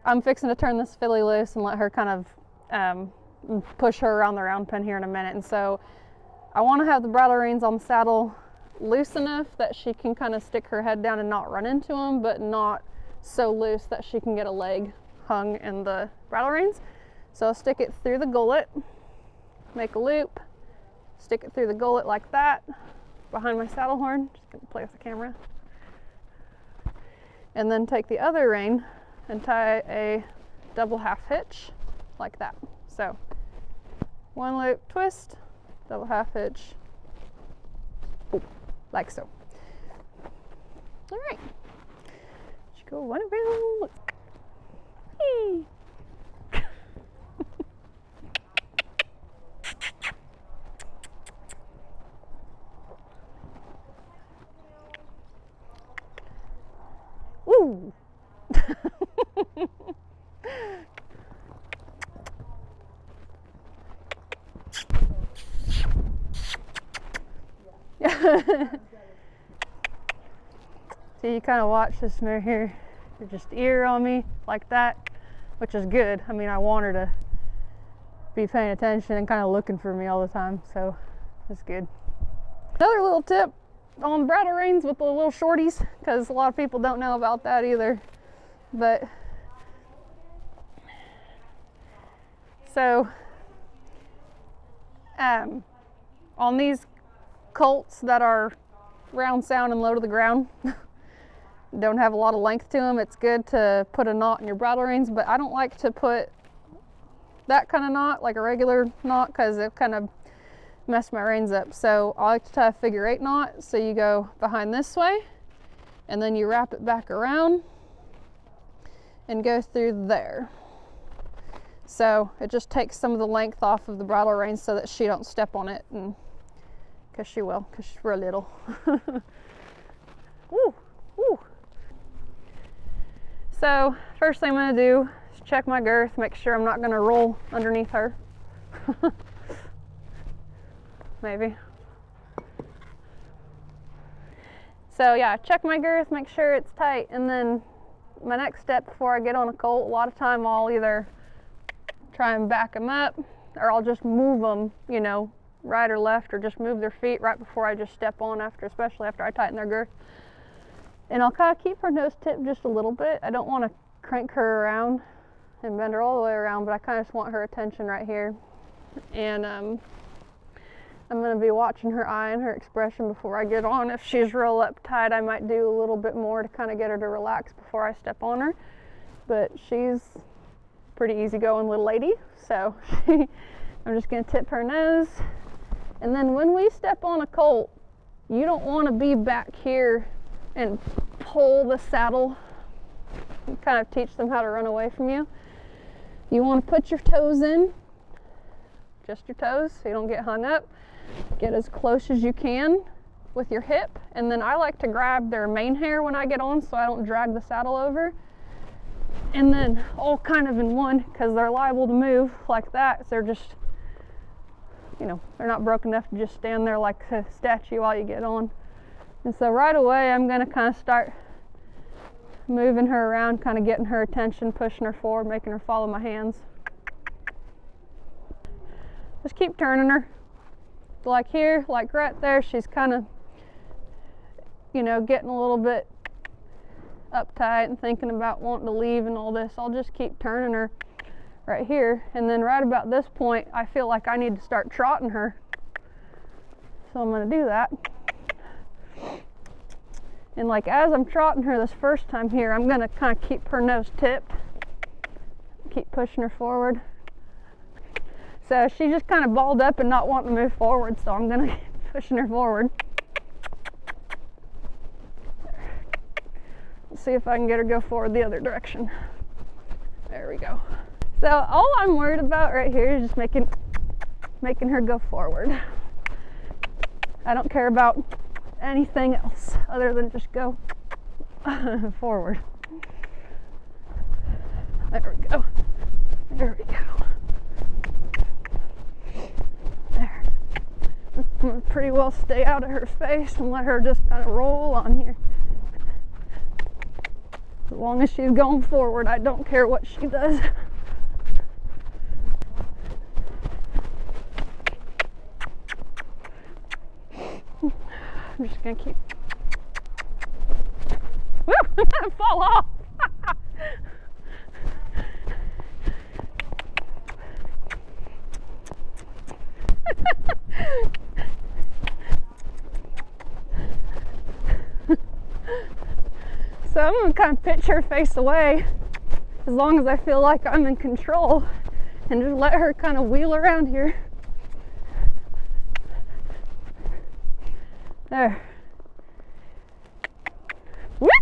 I'm fixing to turn this filly loose and let her kind of push her around the round pen here in a minute. And so I want to have the bridle reins on the saddle loose enough that she can kind of stick her head down and not run into them, but not so loose that she can get a leg hung in the bridle reins. So I'll stick it through the gullet, make a loop, stick it through the gullet like that, behind my saddle horn. Just gonna play with the camera. And then take the other rein and tie a double half hitch like that. So one loop, twist, double half hitch, like so. All right, let's go one around. Hey. Ooh. So you kind of watch this mare here. You just ear on me like that, which is good. I mean, I want her to be paying attention and kind of looking for me all the time, so that's good. Another little tip on bridle reins with the little shorties, because a lot of people don't know about that either. But so on these colts that are round sound and low to the ground, don't have a lot of length to them, it's good to put a knot in your bridle reins, but I don't like to put that kind of knot, like a regular knot, because it kind of mess my reins up. So I like to tie a figure 8 knot. So you go behind this way and then you wrap it back around and go through there. So it just takes some of the length off of the bridle reins so that she don't step on it, and because she will, because she's real little. Woo, woo. So first thing I'm going to do is check my girth, make sure I'm not going to roll underneath her. Maybe. So yeah, check my girth, make sure it's tight, and then my next step before I get on a colt, a lot of time I'll either try and back them up, or I'll just move them, you know, right or left, or just move their feet right before I just step on after, especially after I tighten their girth. And I'll kind of keep her nose tipped just a little bit. I don't want to crank her around and bend her all the way around, but I kind of just want her attention right here. And I'm going to be watching her eye and her expression before I get on. If she's real uptight, I might do a little bit more to kind of get her to relax before I step on her. But she's pretty easygoing little lady, so I'm just going to tip her nose. And then when we step on a colt, you don't want to be back here and pull the saddle and kind of teach them how to run away from you. You want to put your toes in, just your toes, so you don't get hung up. Get as close as you can with your hip, and then I like to grab their mane hair when I get on so I don't drag the saddle over. And then all kind of in one, because they're liable to move like that. So they're just, you know, they're not broken enough to just stand there like a statue while you get on. And so right away I'm going to kind of start moving her around, kind of getting her attention, pushing her forward, making her follow my hands. Just keep turning her. Like here, like right there, she's kind of, you know, getting a little bit uptight and thinking about wanting to leave and all this. I'll just keep turning her right here, and then right about this point I feel like I need to start trotting her, so I'm going to do that. And like as I'm trotting her this first time here, I'm going to kind of keep her nose tipped, keep pushing her forward. So she's just kind of balled up and not wanting to move forward, so I'm going to keep pushing her forward. Let's see if I can get her go forward the other direction. There we go. So all I'm worried about right here is just making her go forward. I don't care about anything else other than just go forward. There we go. There we go. There. I'm gonna pretty well stay out of her face and let her just kind of roll on here. long as she's going forward, I don't care what she does. I'm just gonna keep. Woo! I'm gonna fall off. So I'm gonna kind of pitch her face away as long as I feel like I'm in control and just let her kind of wheel around here. There. Whoop!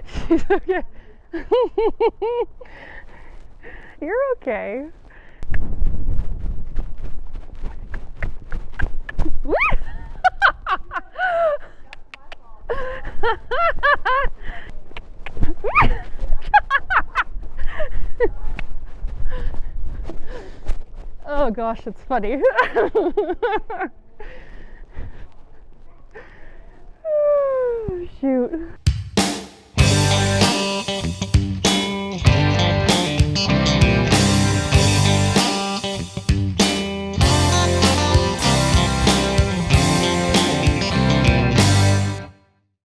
She's okay. You're okay. Oh gosh, it's funny. Oh, shoot.